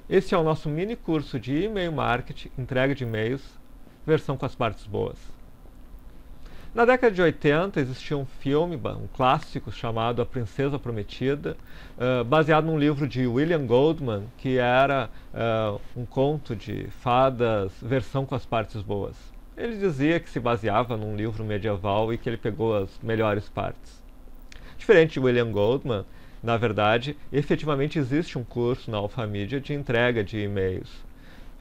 Esse é o nosso mini curso de e-mail marketing, entrega de e-mails, versão com as partes boas. Na década de 80 existia um filme, um clássico chamado A Princesa Prometida, baseado num livro de William Goldman, que era um conto de fadas, versão com as partes boas. Ele dizia que se baseava num livro medieval e que ele pegou as melhores partes. Diferente de William Goldman, na verdade, efetivamente existe um curso na Alphamídia de entrega de e-mails.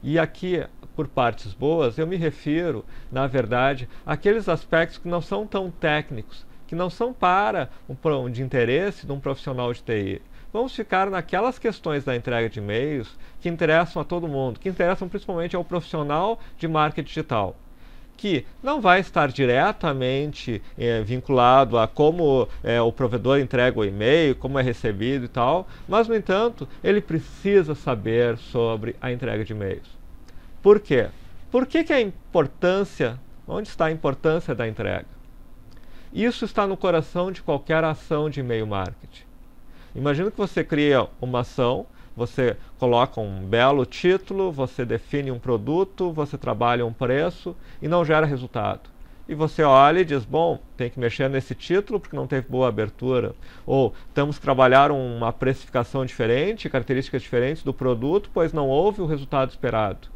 E aqui, por partes boas, eu me refiro, na verdade, àqueles aspectos que não são tão técnicos, que não são de interesse de um profissional de TI. Vamos ficar naquelas questões da entrega de e-mails que interessam a todo mundo, que interessam principalmente ao profissional de marketing digital, que não vai estar diretamente vinculado a como o provedor entrega o e-mail, como é recebido e tal, mas, no entanto, ele precisa saber sobre a entrega de e-mails. Por quê? Por que a importância, onde está a importância da entrega? Isso está no coração de qualquer ação de e-mail marketing. Imagina que você cria uma ação, você coloca um belo título, você define um produto, você trabalha um preço e não gera resultado. E você olha e diz, bom, tem que mexer nesse título porque não teve boa abertura. Ou temos que trabalhar uma precificação diferente, características diferentes do produto, pois não houve o resultado esperado.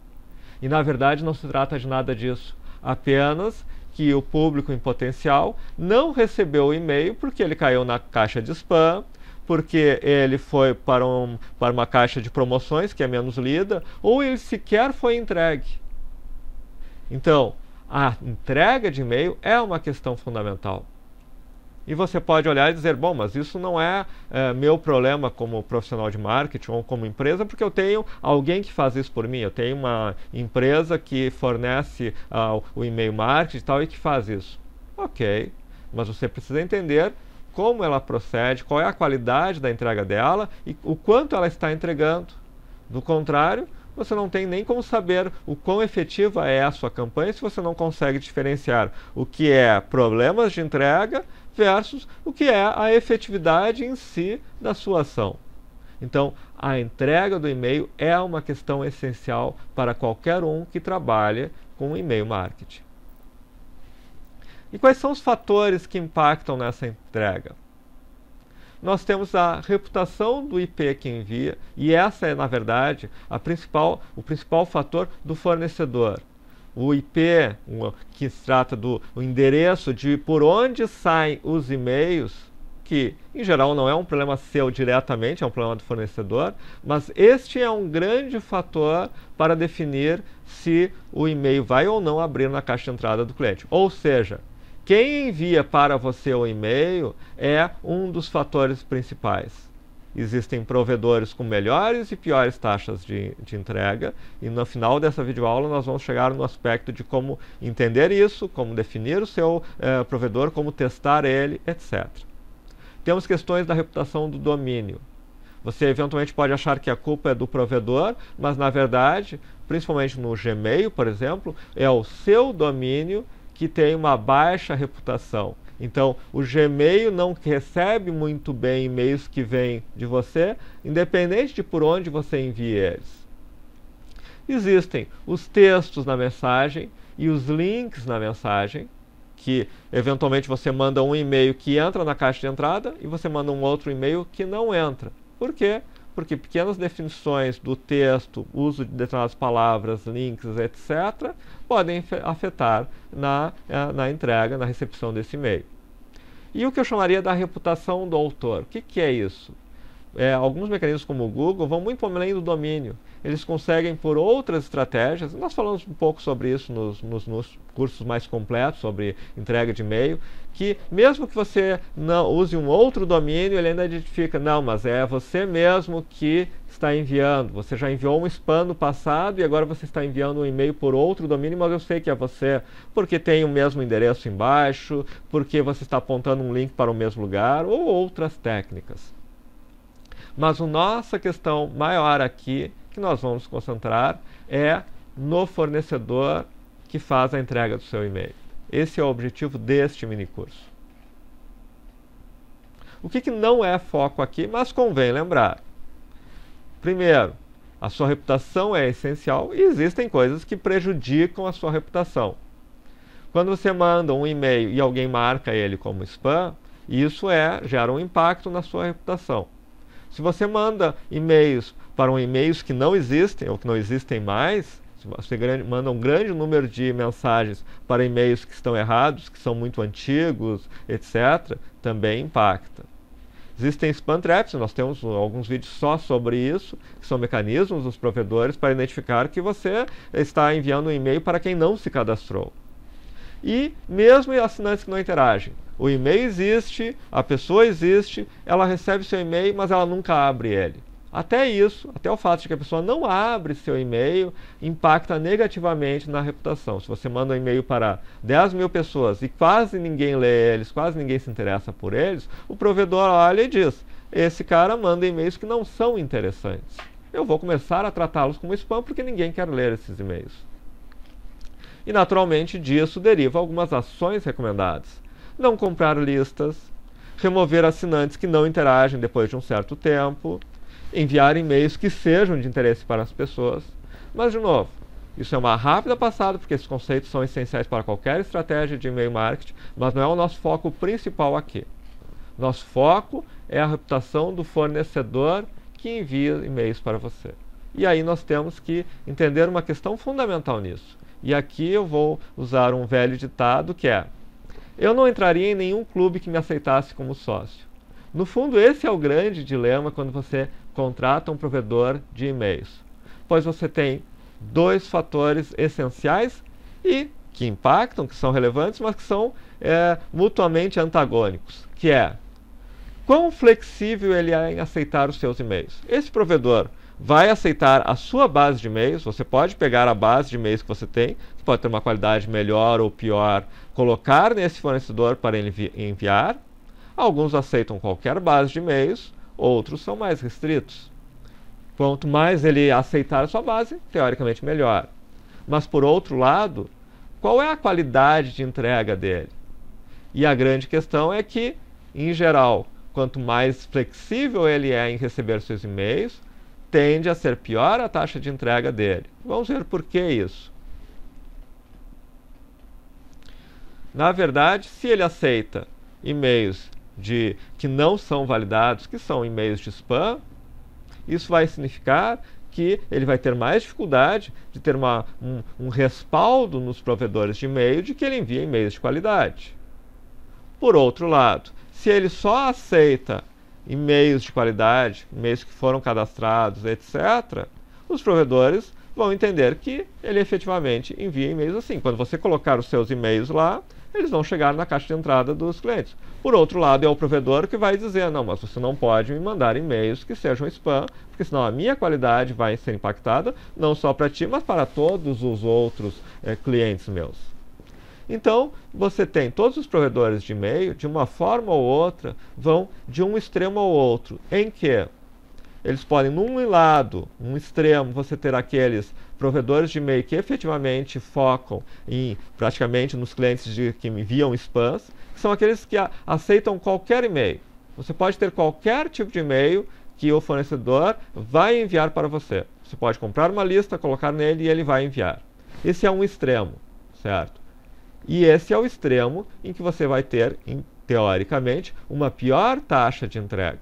E na verdade não se trata de nada disso. Apenas que o público em potencial não recebeu o e-mail porque ele caiu na caixa de spam, porque ele foi para uma caixa de promoções, que é menos lida, ou ele sequer foi entregue. Então, a entrega de e-mail é uma questão fundamental. E você pode olhar e dizer, bom, mas isso não é meu problema como profissional de marketing ou como empresa, porque eu tenho alguém que faz isso por mim. Eu tenho uma empresa que fornece o e-mail marketing e tal e que faz isso. Ok, mas você precisa entender como ela procede, qual é a qualidade da entrega dela e o quanto ela está entregando. Do contrário, você não tem nem como saber o quão efetiva é a sua campanha se você não consegue diferenciar o que é problemas de entrega versus o que é a efetividade em si da sua ação. Então, a entrega do e-mail é uma questão essencial para qualquer um que trabalhe com e-mail marketing. E quais são os fatores que impactam nessa entrega? Nós temos a reputação do IP que envia, e essa é, na verdade, o principal fator do fornecedor. O IP, que se trata do endereço de por onde saem os e-mails, que em geral não é um problema seu diretamente, é um problema do fornecedor, mas este é um grande fator para definir se o e-mail vai ou não abrir na caixa de entrada do cliente. Ou seja, quem envia para você o e-mail é um dos fatores principais. Existem provedores com melhores e piores taxas de entrega, e no final dessa videoaula nós vamos chegar no aspecto de como entender isso, como definir o seu provedor, como testar ele, etc. Temos questões da reputação do domínio. Você eventualmente pode achar que a culpa é do provedor, mas na verdade, principalmente no Gmail, por exemplo, é o seu domínio que tem uma baixa reputação. Então, o Gmail não recebe muito bem e-mails que vêm de você, independente de por onde você envie eles. Existem os textos na mensagem e os links na mensagem, que eventualmente você manda um e-mail que entra na caixa de entrada e você manda um outro e-mail que não entra. Por quê? Porque pequenas definições do texto, uso de determinadas palavras, links, etc., podem afetar na entrega, na recepção desse e-mail. E o que eu chamaria da reputação do autor? O que é isso? Alguns mecanismos como o Google vão muito além do domínio. Eles conseguem, por outras estratégias, nós falamos um pouco sobre isso nos cursos mais completos, sobre entrega de e-mail, que mesmo que você não use um outro domínio, ele ainda identifica, não, mas é você mesmo que está enviando. Você já enviou um spam no passado e agora você está enviando um e-mail por outro domínio, mas eu sei que é você, porque tem o mesmo endereço embaixo, porque você está apontando um link para o mesmo lugar, ou outras técnicas. Mas a nossa questão maior aqui, que nós vamos concentrar, é no fornecedor que faz a entrega do seu e-mail. Esse é o objetivo deste minicurso. O que não é foco aqui, mas convém lembrar. Primeiro, A sua reputação é essencial e existem coisas que prejudicam a sua reputação. Quando você manda um e-mail e alguém marca ele como spam, isso gera um impacto na sua reputação. Se você manda e-mails para e-mails que não existem ou que não existem mais, se você manda um grande número de mensagens para e-mails que estão errados, que são muito antigos, etc., também impacta. Existem spam traps, nós temos alguns vídeos só sobre isso, que são mecanismos dos provedores para identificar que você está enviando um e-mail para quem não se cadastrou. E mesmo assinantes que não interagem. O e-mail existe, a pessoa existe, ela recebe seu e-mail, mas ela nunca abre ele. Até isso, até o fato de que a pessoa não abre seu e-mail, impacta negativamente na reputação. Se você manda um e-mail para 10 mil pessoas e quase ninguém lê eles, quase ninguém se interessa por eles, o provedor olha e diz: esse cara manda e-mails que não são interessantes. Eu vou começar a tratá-los como spam porque ninguém quer ler esses e-mails. E naturalmente disso deriva algumas ações recomendadas. Não comprar listas, remover assinantes que não interagem depois de um certo tempo, enviar e-mails que sejam de interesse para as pessoas. Mas, de novo, isso é uma rápida passada, porque esses conceitos são essenciais para qualquer estratégia de e-mail marketing, mas não é o nosso foco principal aqui. Nosso foco é a reputação do fornecedor que envia e-mails para você. E aí nós temos que entender uma questão fundamental nisso. E aqui eu vou usar um velho ditado que é: eu não entraria em nenhum clube que me aceitasse como sócio. No fundo, esse é o grande dilema quando você contrata um provedor de e-mails, pois você tem dois fatores essenciais e que impactam, que são relevantes, mas que são mutuamente antagônicos, que é: quão flexível ele é em aceitar os seus e-mails. Esse provedor vai aceitar a sua base de e-mails. Você pode pegar a base de e-mails que você tem, que pode ter uma qualidade melhor ou pior, colocar nesse fornecedor para ele enviar. Alguns aceitam qualquer base de e-mails, outros são mais restritos. Quanto mais ele aceitar a sua base, teoricamente melhor. Mas por outro lado, qual é a qualidade de entrega dele? E a grande questão é que, em geral, quanto mais flexível ele é em receber seus e-mails, tende a ser pior a taxa de entrega dele. Vamos ver por que isso. Na verdade, se ele aceita e-mails que não são validados, que são e-mails de spam, isso vai significar que ele vai ter mais dificuldade de ter um respaldo nos provedores de e-mail de que ele envia e-mails de qualidade. Por outro lado, se ele só aceita e-mails de qualidade, e-mails que foram cadastrados, etc., os provedores vão entender que ele efetivamente envia e-mails assim. Quando você colocar os seus e-mails lá, eles vão chegar na caixa de entrada dos clientes. Por outro lado, é o provedor que vai dizer: não, mas você não pode me mandar e-mails que sejam spam, porque senão a minha qualidade vai ser impactada, não só para ti, mas para todos os outros clientes meus. Então, você tem todos os provedores de e-mail, de uma forma ou outra, vão de um extremo ao outro, em que eles podem, num lado, um extremo, você ter aqueles provedores de e-mail que efetivamente focam praticamente nos clientes que enviam spams, que são aqueles que aceitam qualquer e-mail. Você pode ter qualquer tipo de e-mail que o fornecedor vai enviar para você. Você pode comprar uma lista, colocar nele e ele vai enviar. Esse é um extremo, certo? E esse é o extremo em que você vai ter, teoricamente, uma pior taxa de entrega.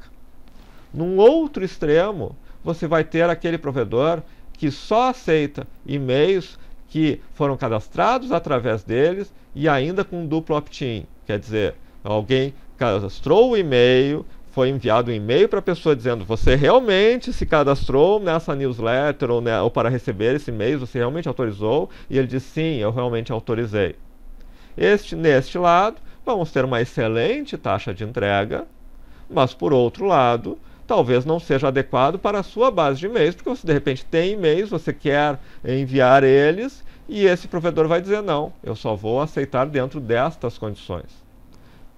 Num outro extremo, você vai ter aquele provedor que só aceita e-mails que foram cadastrados através deles e ainda com duplo opt-in. Quer dizer, alguém cadastrou o e-mail, foi enviado um e-mail para a pessoa dizendo: você realmente se cadastrou nessa newsletter ou para receber esse e-mail, você realmente autorizou? E ele diz: sim, eu realmente autorizei. Neste lado, vamos ter uma excelente taxa de entrega, mas por outro lado, talvez não seja adequado para a sua base de e-mails, porque você de repente tem e-mails, você quer enviar eles, e esse provedor vai dizer: não, eu só vou aceitar dentro destas condições.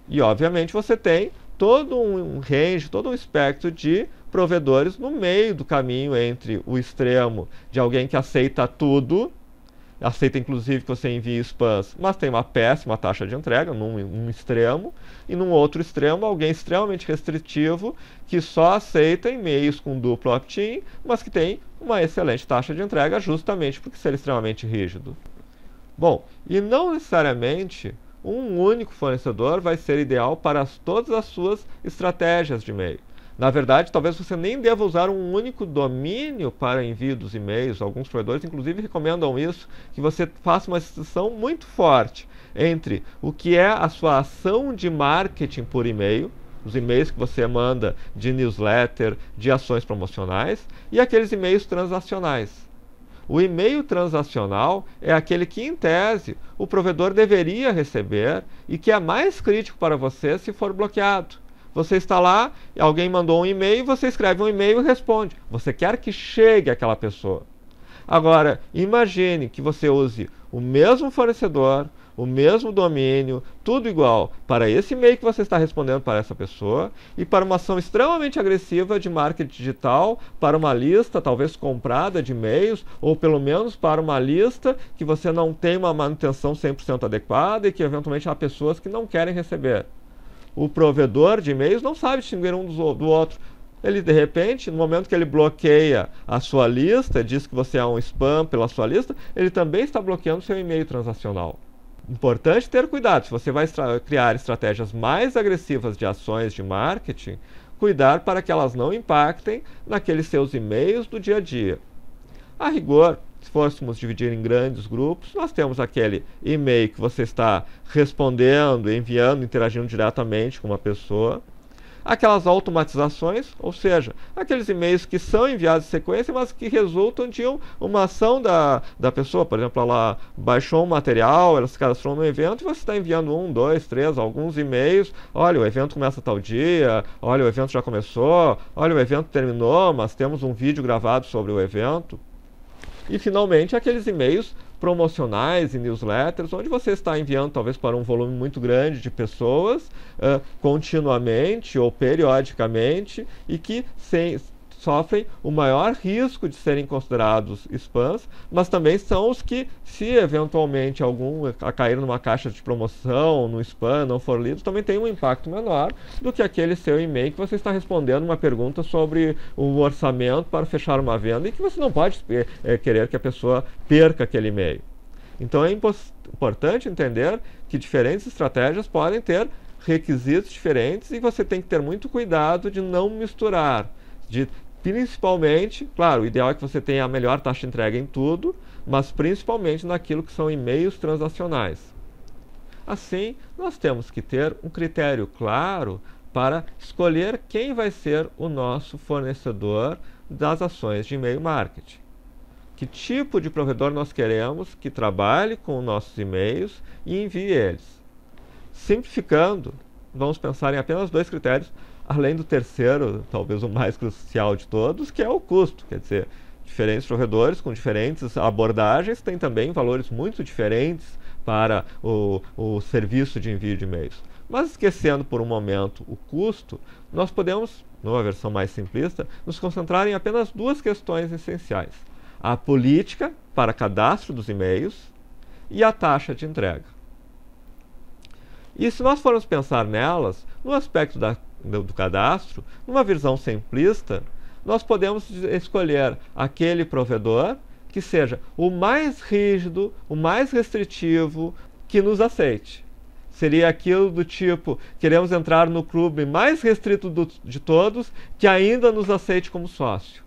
E obviamente você tem todo um range, todo um espectro de provedores no meio do caminho entre o extremo de alguém que aceita tudo aceita inclusive que você envie spams, mas tem uma péssima taxa de entrega num extremo, e num outro extremo, alguém extremamente restritivo que só aceita e-mails com duplo opt-in, mas que tem uma excelente taxa de entrega justamente por ser extremamente rígido. Bom, e não necessariamente um único fornecedor vai ser ideal para todas as suas estratégias de e-mail. Na verdade, talvez você nem deva usar um único domínio para envio dos e-mails. Alguns provedores, inclusive, recomendam isso, que você faça uma distinção muito forte entre o que é a sua ação de marketing por e-mail, os e-mails que você manda de newsletter, de ações promocionais, e aqueles e-mails transacionais. O e-mail transacional é aquele que, em tese, o provedor deveria receber e que é mais crítico para você se for bloqueado. Você está lá, alguém mandou um e-mail, você escreve um e-mail e responde. Você quer que chegue àquela pessoa. Agora, imagine que você use o mesmo fornecedor, o mesmo domínio, tudo igual, para esse e-mail que você está respondendo para essa pessoa e para uma ação extremamente agressiva de marketing digital, para uma lista talvez comprada de e-mails, ou pelo menos para uma lista que você não tem uma manutenção 100% adequada e que eventualmente há pessoas que não querem receber. O provedor de e-mails não sabe distinguir um do outro. Ele, de repente, no momento que ele bloqueia a sua lista, diz que você é um spam pela sua lista, ele também está bloqueando seu e-mail transacional. Importante ter cuidado. Se você vai criar estratégias mais agressivas de ações de marketing, cuidar para que elas não impactem naqueles seus e-mails do dia a dia. A rigor, se fôssemos dividir em grandes grupos, nós temos aquele e-mail que você está respondendo, enviando, interagindo diretamente com uma pessoa. Aquelas automatizações, ou seja, aqueles e-mails que são enviados em sequência, mas que resultam de uma ação da pessoa. Por exemplo, ela baixou um material, ela se cadastrou no evento e você está enviando 1, 2, 3, alguns e-mails. Olha, o evento começa tal dia, olha, o evento já começou, olha, o evento terminou, mas temos um vídeo gravado sobre o evento. E, finalmente, aqueles e-mails promocionais e newsletters, onde você está enviando talvez para um volume muito grande de pessoas, continuamente ou periodicamente, e que sofrem o maior risco de serem considerados spams, mas também são os que, se eventualmente algum cair numa caixa de promoção, no spam, não for lido, também tem um impacto menor do que aquele seu e-mail que você está respondendo uma pergunta sobre um orçamento para fechar uma venda e que você não pode querer que a pessoa perca aquele e-mail. Então é importante entender que diferentes estratégias podem ter requisitos diferentes e você tem que ter muito cuidado de não misturar, principalmente, claro, o ideal é que você tenha a melhor taxa de entrega em tudo, mas principalmente naquilo que são e-mails transacionais. Assim, nós temos que ter um critério claro para escolher quem vai ser o nosso fornecedor das ações de e-mail marketing. Que tipo de provedor nós queremos que trabalhe com nossos e-mails e envie eles. Simplificando, vamos pensar em apenas 2 critérios, além do terceiro, talvez o mais crucial de todos, que é o custo. Quer dizer, diferentes provedores com diferentes abordagens têm também valores muito diferentes para o serviço de envio de e-mails. Mas esquecendo por um momento o custo, nós podemos, numa versão mais simplista, nos concentrar em apenas 2 questões essenciais. A política para cadastro dos e-mails e a taxa de entrega. E se nós formos pensar nelas, no aspecto do cadastro, numa visão simplista, nós podemos escolher aquele provedor que seja o mais rígido, o mais restritivo, que nos aceite. Seria aquilo do tipo, queremos entrar no clube mais restrito de todos, que ainda nos aceite como sócio.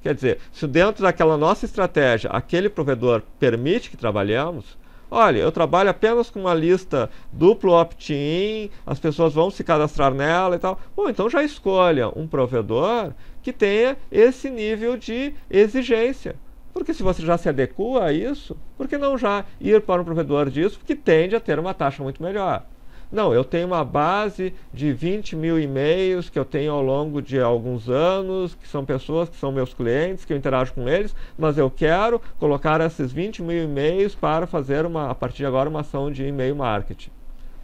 Quer dizer, se dentro daquela nossa estratégia, aquele provedor permite que trabalhemos, olha, eu trabalho apenas com uma lista duplo opt-in, as pessoas vão se cadastrar nela e tal. Bom, então já escolha um provedor que tenha esse nível de exigência. Porque se você já se adequa a isso, por que não já ir para um provedor disso que tende a ter uma taxa muito melhor? Não, eu tenho uma base de 20 mil e-mails que eu tenho ao longo de alguns anos, que são pessoas que são meus clientes, que eu interajo com eles, mas eu quero colocar esses 20 mil e-mails para fazer, a partir de agora, uma ação de e-mail marketing.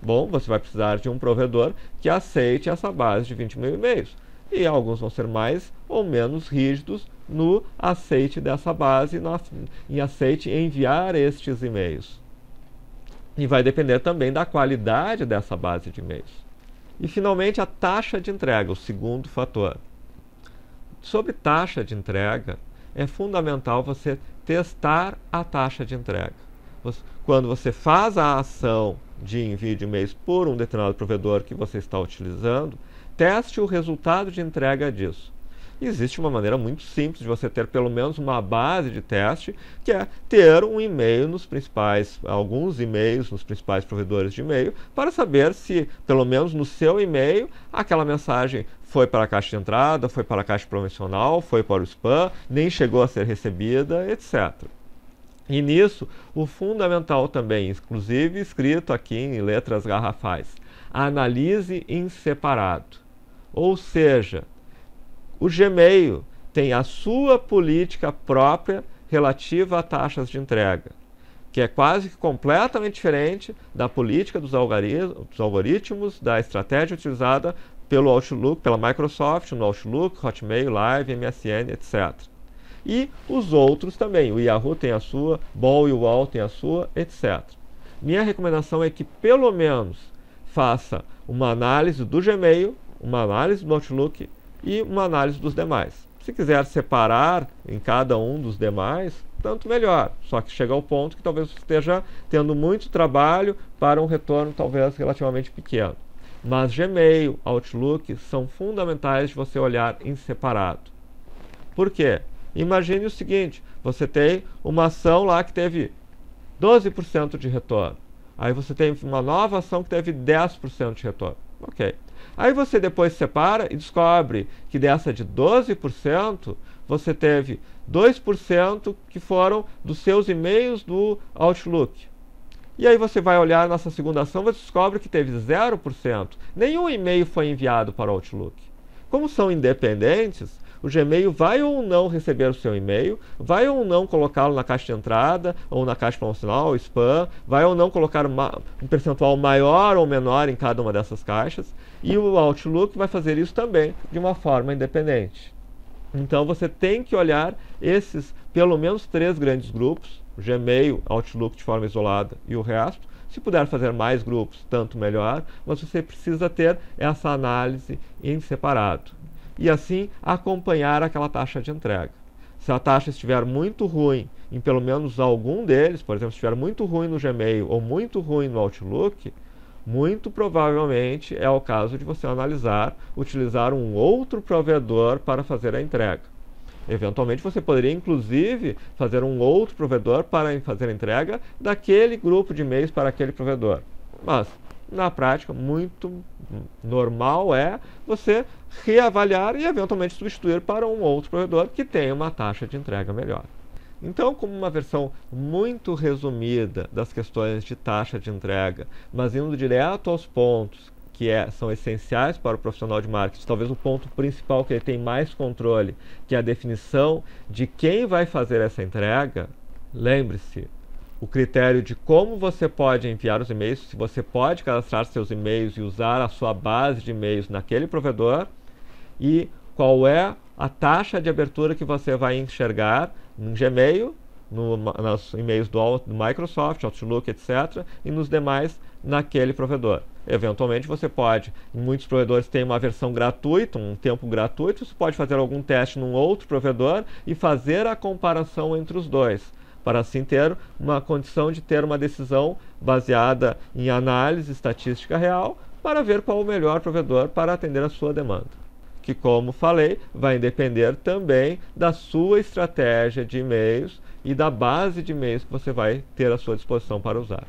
Bom, você vai precisar de um provedor que aceite essa base de 20 mil e-mails. e alguns vão ser mais ou menos rígidos no aceite dessa base, em aceite enviar estes e-mails. E vai depender também da qualidade dessa base de e-mails. E, finalmente, a taxa de entrega, o segundo fator. Sobre taxa de entrega, é fundamental você testar a taxa de entrega. Quando você faz a ação de envio de e-mails por um determinado provedor que você está utilizando, teste o resultado de entrega disso. Existe uma maneira muito simples de você ter pelo menos uma base de teste, que é ter um e-mail nos principais, alguns e-mails nos principais provedores de e-mail, para saber se, pelo menos no seu e-mail, aquela mensagem foi para a caixa de entrada, foi para a caixa promocional, foi para o spam, nem chegou a ser recebida, etc. E nisso, o fundamental também, inclusive escrito aqui em letras garrafais, analise em separado. Ou seja, o Gmail tem a sua política própria relativa a taxas de entrega, que é quase que completamente diferente da política dos algoritmos, da estratégia utilizada pelo Outlook, pela Microsoft, no Outlook, Hotmail, Live, MSN, etc. E os outros também, o Yahoo tem a sua, Ball e o UOL tem a sua, etc. Minha recomendação é que pelo menos faça uma análise do Gmail, uma análise do Outlook e uma análise dos demais. Se quiser separar em cada um dos demais, tanto melhor. Só que chega ao ponto que talvez você esteja tendo muito trabalho para um retorno talvez relativamente pequeno. Mas Gmail, Outlook são fundamentais de você olhar em separado. Por quê? Imagine o seguinte, você tem uma ação lá que teve 12% de retorno. Aí você tem uma nova ação que teve 10% de retorno. Ok. Aí você depois separa e descobre que dessa de 12%, você teve 2% que foram dos seus e-mails do Outlook. E aí você vai olhar nessa segunda ação e você descobre que teve 0%. Nenhum e-mail foi enviado para o Outlook. Como são independentes, o Gmail vai ou não receber o seu e-mail, vai ou não colocá-lo na caixa de entrada, ou na caixa promocional, spam, vai ou não colocar um percentual maior ou menor em cada uma dessas caixas, e o Outlook vai fazer isso também de uma forma independente. Então você tem que olhar esses pelo menos 3 grandes grupos, o Gmail, Outlook de forma isolada e o resto. Se puder fazer mais grupos, tanto melhor, mas você precisa ter essa análise em separado. E assim acompanhar aquela taxa de entrega. Se a taxa estiver muito ruim em pelo menos algum deles, por exemplo, se estiver muito ruim no Gmail ou muito ruim no Outlook, muito provavelmente é o caso de você utilizar um outro provedor para fazer a entrega. Eventualmente você poderia inclusive fazer um outro provedor para fazer a entrega daquele grupo de e-mails para aquele provedor. Mas na prática, muito normal é você reavaliar e eventualmente substituir para um outro provedor que tenha uma taxa de entrega melhor. Então, como uma versão muito resumida das questões de taxa de entrega, mas indo direto aos pontos que são essenciais para o profissional de marketing, talvez o ponto principal que ele tem mais controle, que é a definição de quem vai fazer essa entrega, lembre-se, o critério de como você pode enviar os e-mails, se você pode cadastrar seus e-mails e usar a sua base de e-mails naquele provedor, e qual é a taxa de abertura que você vai enxergar no Gmail, nos e-mails do Microsoft, Outlook, etc., e nos demais naquele provedor. Eventualmente você pode, muitos provedores têm uma versão gratuita, um tempo gratuito, você pode fazer algum teste num outro provedor e fazer a comparação entre os dois, para assim ter uma condição de ter uma decisão baseada em análise estatística real, para ver qual o melhor provedor para atender a sua demanda. Que, como falei, vai depender também da sua estratégia de e-mails e da base de e-mails que você vai ter à sua disposição para usar.